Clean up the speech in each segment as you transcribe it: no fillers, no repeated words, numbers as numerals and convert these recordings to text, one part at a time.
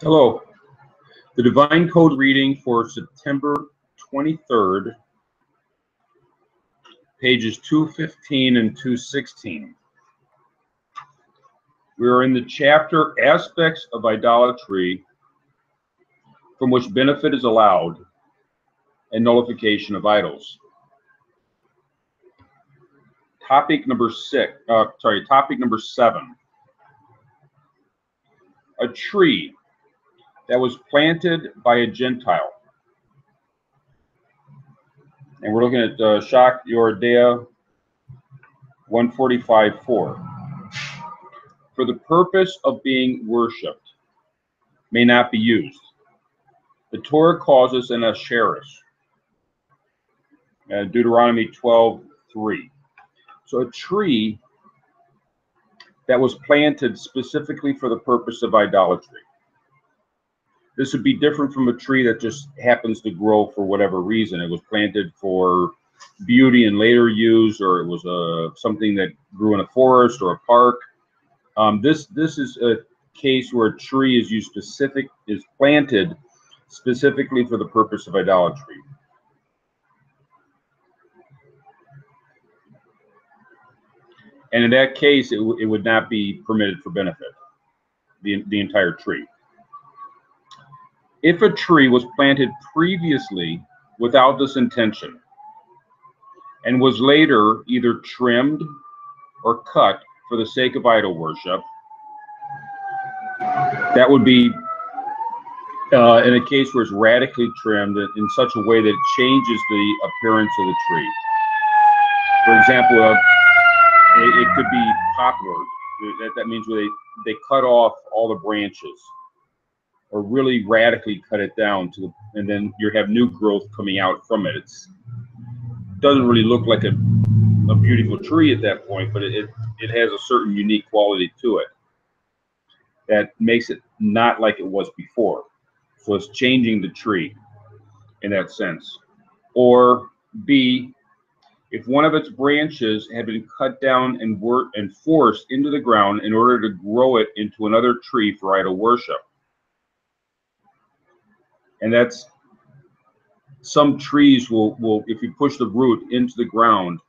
Hello. The Divine Code reading for September 23rd, pages 215 and 216. We are in the chapter Aspects of Idolatry from which benefit is allowed and Nullification of Idols. Topic number 7. A tree that was planted by a Gentile. And we're looking at Shak Yoredea 145:4. For the purpose of being worshipped may not be used. The Torah calls us an Asherus. Deuteronomy 12:3. So a tree that was planted specifically for the purpose of idolatry. This would be different from a tree that just happens to grow for whatever reason. It was planted for beauty and later use, or it was something that grew in a forest or a park. This is a case where a tree is planted specifically for the purpose of idolatry. And in that case, it would not be permitted for benefit, the entire tree. If a tree was planted previously without this intention and was later either trimmed or cut for the sake of idol worship, that would be in a case where it's radically trimmed in such a way that it changes the appearance of the tree. For example, it could be poplar. That means where they cut off all the branches, or really radically cut it down and then you have new growth coming out from it. It doesn't really look like a beautiful tree at that point, but it has a certain unique quality to it that makes it not like it was before. So it's changing the tree in that sense. Or B, if one of its branches had been cut down and forced into the ground in order to grow it into another tree for idol worship. And that's, some trees will if you push the root into the ground,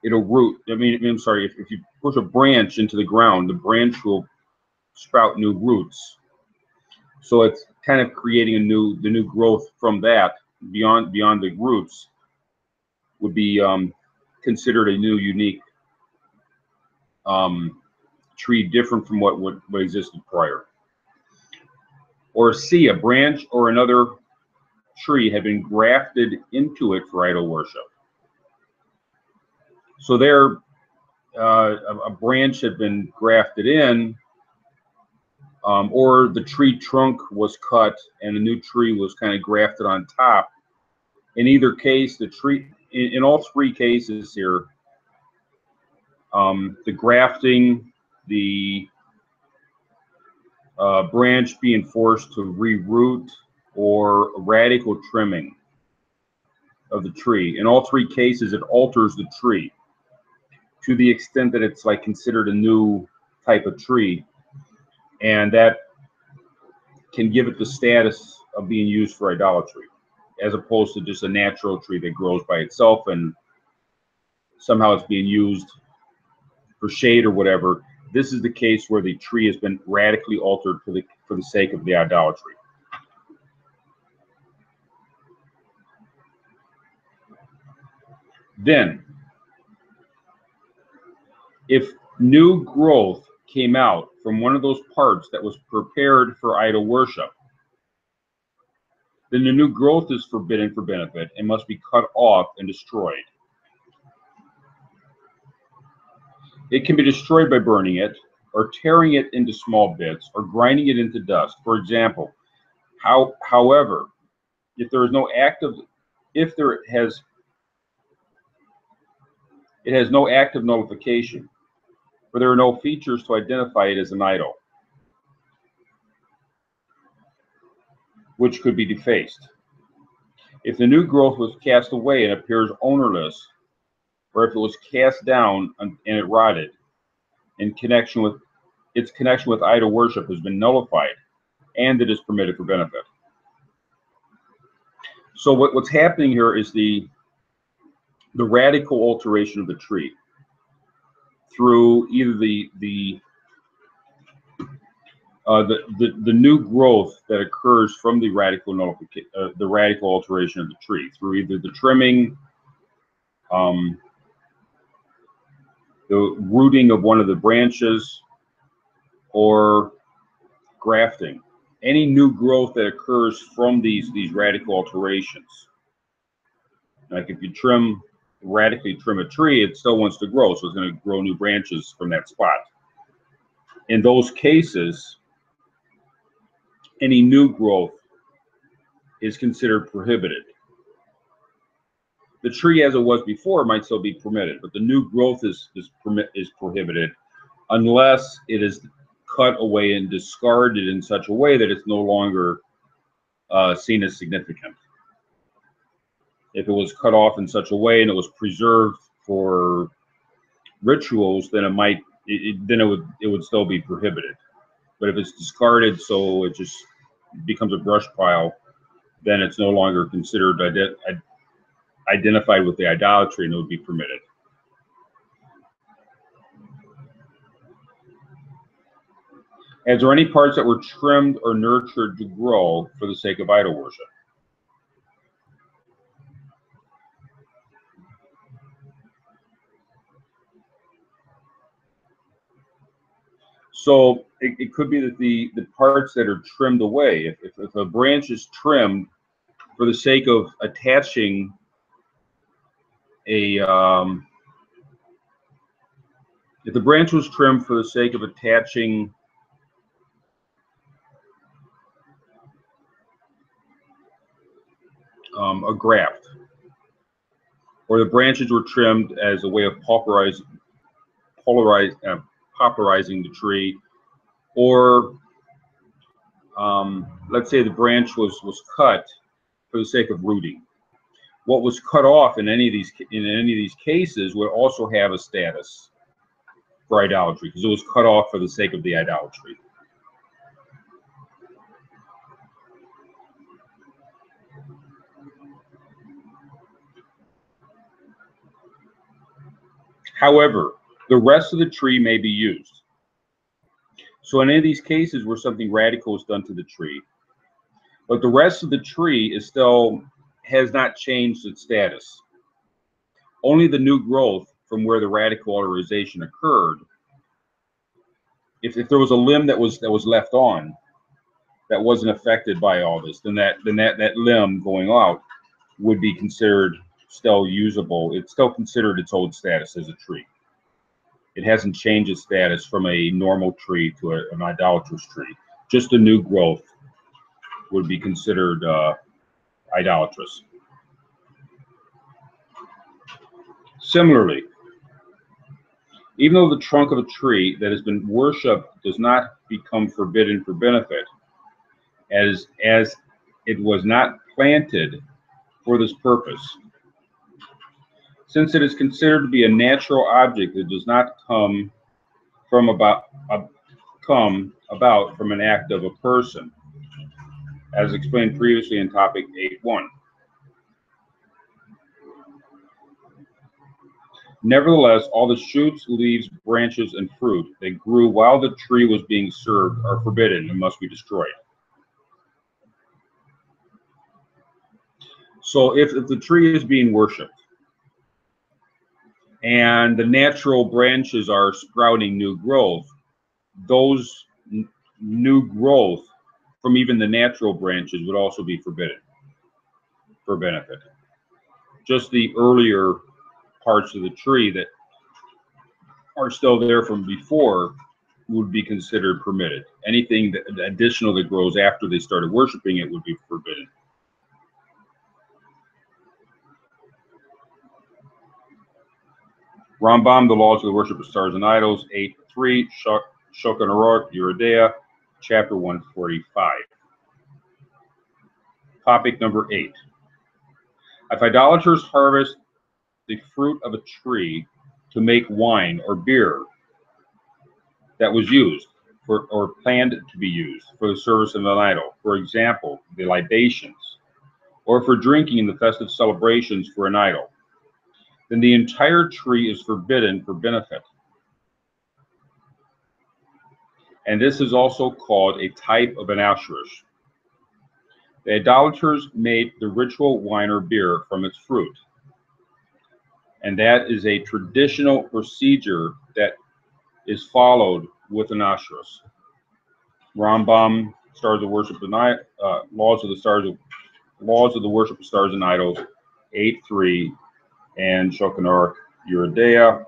it'll root. I'm sorry, if you push a branch into the ground, the branch will sprout new roots. So it's kind of creating the new growth from that beyond the roots would be considered a new unique tree, different from what existed prior. Or C, a branch or another tree had been grafted into it for idol worship. So there, a branch had been grafted in, or the tree trunk was cut and a new tree was kind of grafted on top. In either case, the tree, in all three cases here, the grafting, the branch being forced to reroot, or radical trimming of the tree. In all three cases, it alters the tree to the extent that it's like considered a new type of tree, and that can give it the status of being used for idolatry, as opposed to just a natural tree that grows by itself and somehow it's being used for shade or whatever. This is the case where the tree has been radically altered for the sake of the idolatry. Then, if new growth came out from one of those parts that was prepared for idol worship, then the new growth is forbidden for benefit and must be cut off and destroyed. It can be destroyed by burning it, or tearing it into small bits, or grinding it into dust. For example, however, if there is no active, it has no active nullification, for there are no features to identify it as an idol, which could be defaced. If the new growth was cast away and appears ownerless, or if it was cast down and it rotted, its connection with idol worship has been nullified, and it is permitted for benefit. So what's happening here is the radical alteration of the tree through either the new growth that occurs from the radical alteration of the tree through either the trimming, the rooting of one of the branches, or grafting. Any new growth that occurs from these radical alterations. Like if you radically trim a tree, it still wants to grow, so it's going to grow new branches from that spot. In those cases, any new growth is considered prohibited. The tree as it was before might still be permitted, but the new growth is prohibited unless it is cut away and discarded in such a way that it's no longer seen as significant. If it was cut off in such a way and it was preserved for rituals, then it would still be prohibited. But if it's discarded so it just becomes a brush pile, then it's no longer considered identified with the idolatry, and it would be permitted. Is there any parts that were trimmed or nurtured to grow for the sake of idol worship? So it could be that the parts that are trimmed away, if a branch is trimmed for the sake of attaching if the branch was trimmed for the sake of attaching a graft, or the branches were trimmed as a way of pauperizing the tree, or let's say the branch was cut for the sake of rooting. What was cut off in any of these cases would also have a status for idolatry, because it was cut off for the sake of the idolatry. However, the rest of the tree may be used. So in any of these cases where something radical is done to the tree, but the rest of the tree has not changed its status. Only the new growth from where the radical alteration occurred. If there was a limb that was left on that wasn't affected by all this, then that limb going out would be considered still usable. It's still considered its old status as a tree. It hasn't changed its status from a normal tree to an idolatrous tree. Just a new growth would be considered idolatrous. Similarly, even though the trunk of a tree that has been worshipped does not become forbidden for benefit, as it was not planted for this purpose, since it is considered to be a natural object that does not come about from an act of a person, as explained previously in topic 8.1. Nevertheless, all the shoots, leaves, branches, and fruit that grew while the tree was being served are forbidden and must be destroyed. So if the tree is being worshipped and the natural branches are sprouting new growth, those new growth from even the natural branches would also be forbidden for benefit. Just the earlier parts of the tree that are still there from before would be considered permitted. Anything additional that grows after they started worshiping it would be forbidden. Rambam, The Laws of the Worship of Stars and Idols, 8.3, Shulchan Aruch, Yeridea, chapter 145. Topic number 8. If idolaters harvest the fruit of a tree to make wine or beer that was used or planned to be used for the service of an idol, for example, the libations, or for drinking in the festive celebrations for an idol, then the entire tree is forbidden for benefit. And this is also called a type of an asherah. The idolaters made the ritual wine or beer from its fruit. And that is a traditional procedure that is followed with an asherah. Rambam, Stars of Worship and Laws of the Worship of Stars and Idols, 8.3, and Shulchan Aruch Yeridea,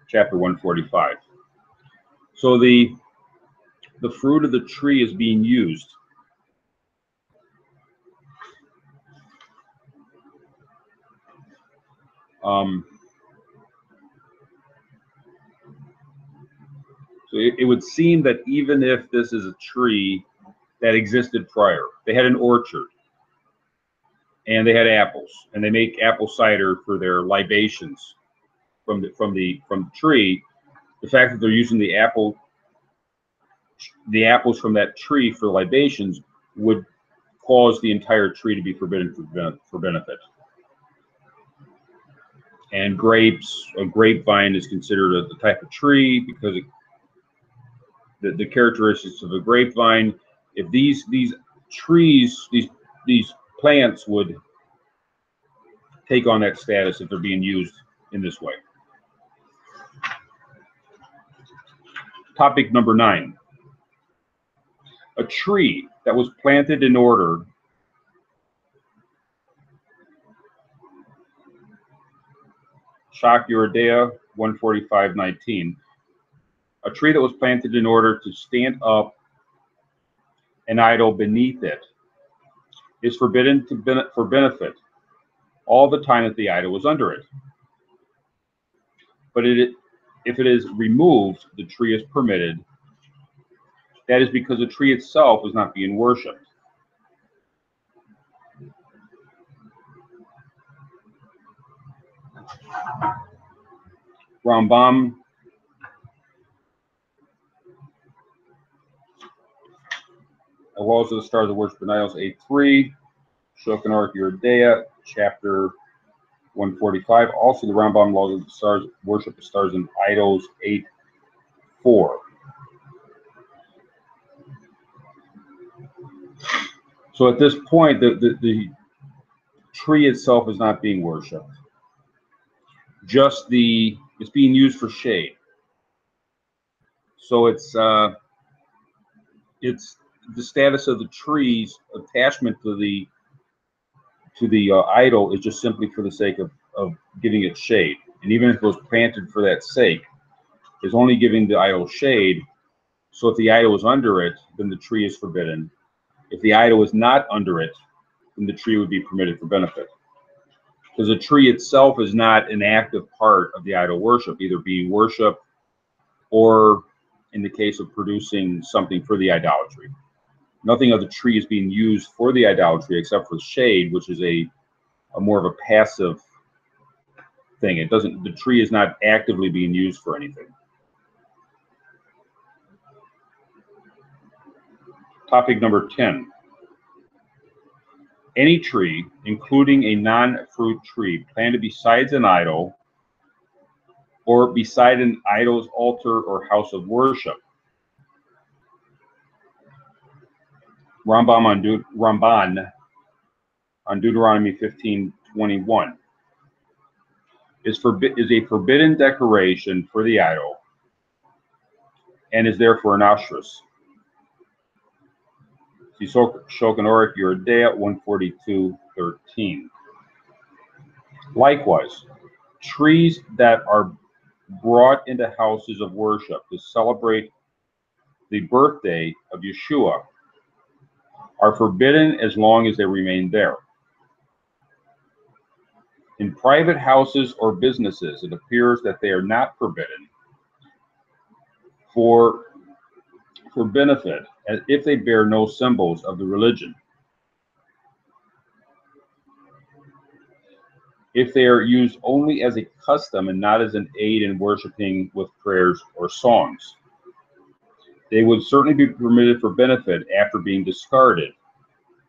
chapter 145. So the fruit of the tree is being used. So it would seem that even if this is a tree that existed prior, they had an orchard, and they had apples, and they make apple cider for their libations from the tree. The fact that they're using the apples from that tree for libations would cause the entire tree to be forbidden for benefit. And a grapevine is considered a type of tree because the characteristics of a grapevine. If these trees, these plants would take on that status if they're being used in this way. Topic number 9. A tree that was planted in order Shach Yeridea 145:19. A tree that was planted in order to stand up an idol beneath it is forbidden for benefit all the time that the idol was under it. But if it is removed, the tree is permitted. That is because the tree itself is not being worshipped. Rambam, Laws of the Stars of Worship and Idols 8.3, Shulchan Aruch Yeridea, chapter 145. Also the Rambam, Laws of the Stars, Worship of Stars and Idols 8.4. So at this point, the tree itself is not being worshipped. Just it's being used for shade. So it's the status of the tree's attachment to the idol is just simply for the sake of giving it shade. And even if it was planted for that sake, it's only giving the idol shade. So if the idol is under it, then the tree is forbidden. If the idol is not under it, then the tree would be permitted for benefit. Because the tree itself is not an active part of the idol worship, either being worshipped or in the case of producing something for the idolatry. Nothing of the tree is being used for the idolatry except for shade, which is a more of a passive thing. The tree is not actively being used for anything. Topic number 10. Any tree, including a non-fruit tree, planted besides an idol or beside an idol's altar or house of worship. Ramban on Deuteronomy 15:21 is a forbidden decoration for the idol and is therefore an asherah. See Shulchan Aruch Yeridea 142:13. Likewise, trees that are brought into houses of worship to celebrate the birthday of Yeshua are forbidden as long as they remain there. In private houses or businesses, it appears that they are not forbidden for benefit, as if they bear no symbols of the religion. If they are used only as a custom and not as an aid in worshiping with prayers or songs. They would certainly be permitted for benefit after being discarded,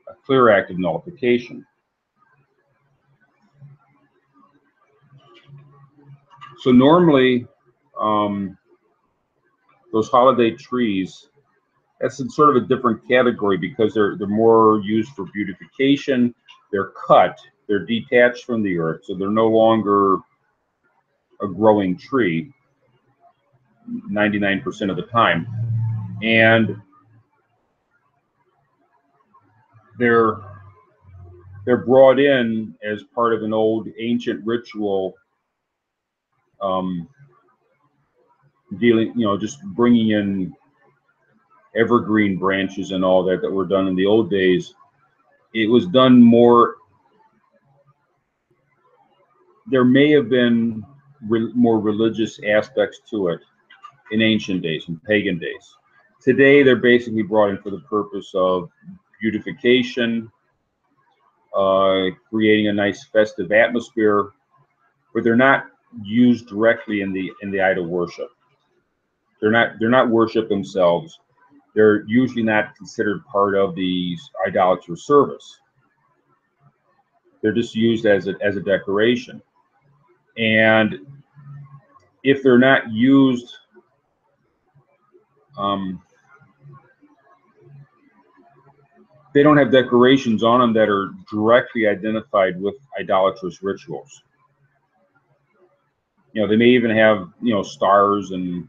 a clear act of nullification. So normally, those holiday trees, that's in sort of a different category because they're more used for beautification. They're cut, they're detached from the earth, so they're no longer a growing tree 99% of the time. And they're brought in as part of an old ancient ritual, dealing, just bringing in evergreen branches and all that were done in the old days. It was done more, there may have been more religious aspects to it in ancient days, in pagan days. Today, they're basically brought in for the purpose of beautification, creating a nice festive atmosphere, but they're not used directly in the idol worship. They're not worship themselves. They're usually not considered part of the idolatrous service. They're just used as a decoration. And if they're not used, they don't have decorations on them that are directly identified with idolatrous rituals. They may even have, stars and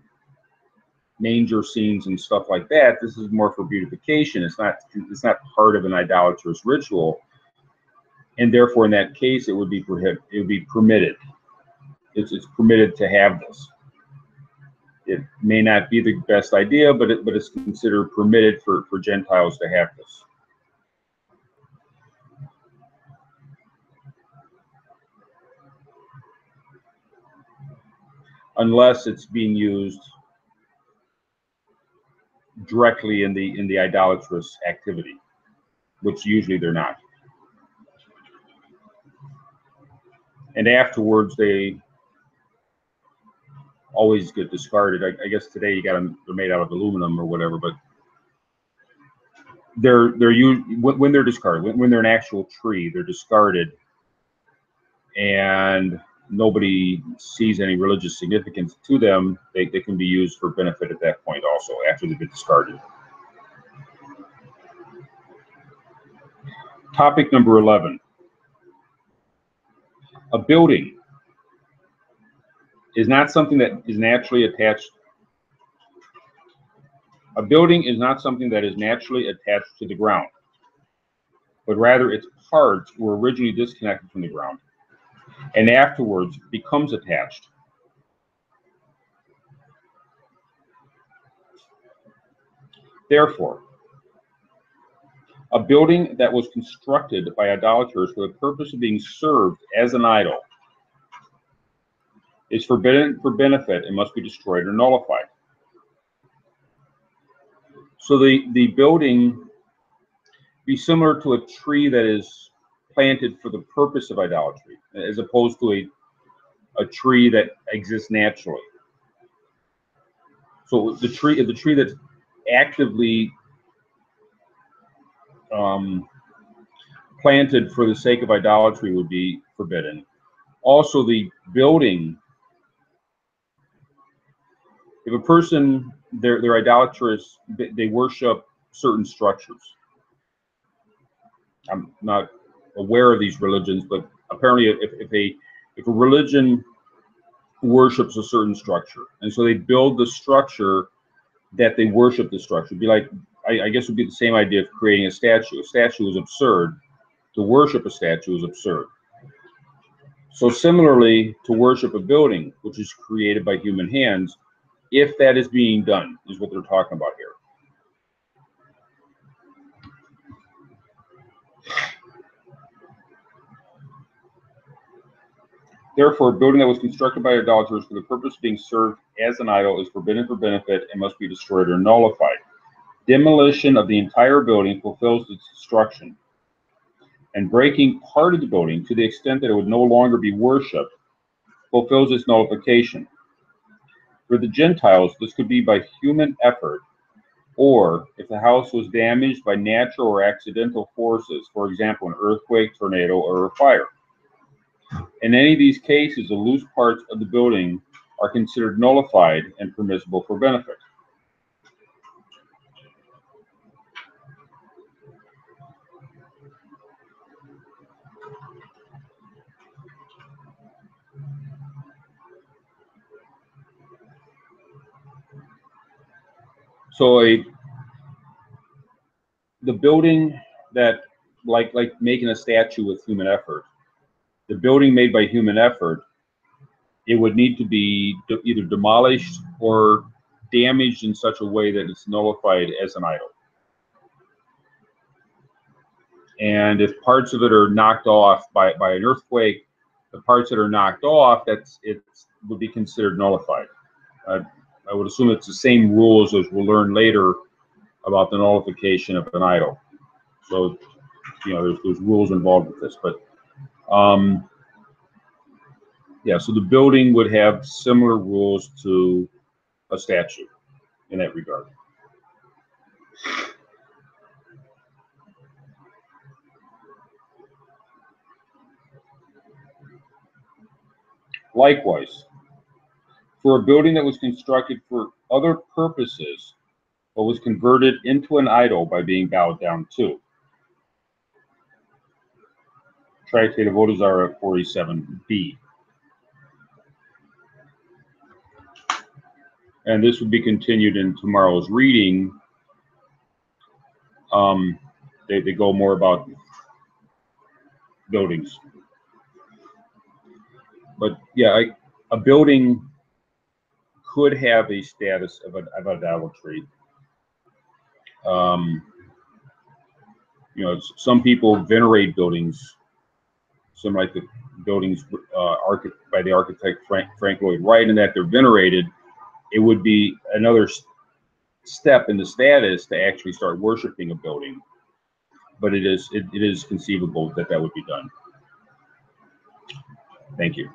manger scenes and stuff like that. This is more for beautification. It's not part of an idolatrous ritual, and therefore in that case it would be permitted. It's permitted to have this. It may not be the best idea, but it's considered permitted for Gentiles to have this. Unless it's being used directly in the idolatrous activity, which usually they're not. And afterwards, they always get discarded. I guess today they're made out of aluminum or whatever, but they're used when they're discarded. When they're an actual tree, they're discarded, and nobody sees any religious significance to them. They can be used for benefit at that point also, after they've been discarded. Topic number 11. A building is not something that is naturally attached. A building is not something that is naturally attached to the ground, but rather its parts were originally disconnected from the ground and afterwards becomes attached. Therefore, a building that was constructed by idolaters for the purpose of being served as an idol is forbidden for benefit and must be destroyed or nullified. So the building be similar to a tree that is planted for the purpose of idolatry, as opposed to a tree that exists naturally. So the tree that's actively planted for the sake of idolatry would be forbidden. Also, the building, if a person, they're idolatrous, they worship certain structures. I'm not aware of these religions, but apparently if a religion worships a certain structure, and so they build the structure that they worship the structure. It'd be like, I guess it would be the same idea of creating a statue. A statue is absurd. To worship a statue is absurd. So similarly, to worship a building, which is created by human hands, if that is being done, is what they're talking about here. Therefore, a building that was constructed by idolaters for the purpose of being served as an idol is forbidden for benefit and must be destroyed or nullified. Demolition of the entire building fulfills its destruction, and breaking part of the building to the extent that it would no longer be worshipped fulfills its nullification. For the Gentiles, this could be by human effort or if the house was damaged by natural or accidental forces, for example, an earthquake, tornado, or a fire. In any of these cases, the loose parts of the building are considered nullified and permissible for benefit. So the building that, like making a statue with human effort, the building made by human effort, it would need to be either demolished or damaged in such a way that it's nullified as an idol. And if parts of it are knocked off by an earthquake, the parts that are knocked off, it would be considered nullified. I would assume it's the same rules as we'll learn later about the nullification of an idol. So, there's rules involved with this, but yeah. So the building would have similar rules to a statue in that regard. Likewise, for a building that was constructed for other purposes, but was converted into an idol by being bowed down to. Tractate of Odazara 47b. And this will be continued in tomorrow's reading. They go more about buildings. But yeah, a building could have a status of idolatry. Some people venerate buildings, some like the buildings by the architect Frank Lloyd Wright, in that they're venerated. It would be another step in the status to actually start worshiping a building, but it is conceivable that would be done. Thank you.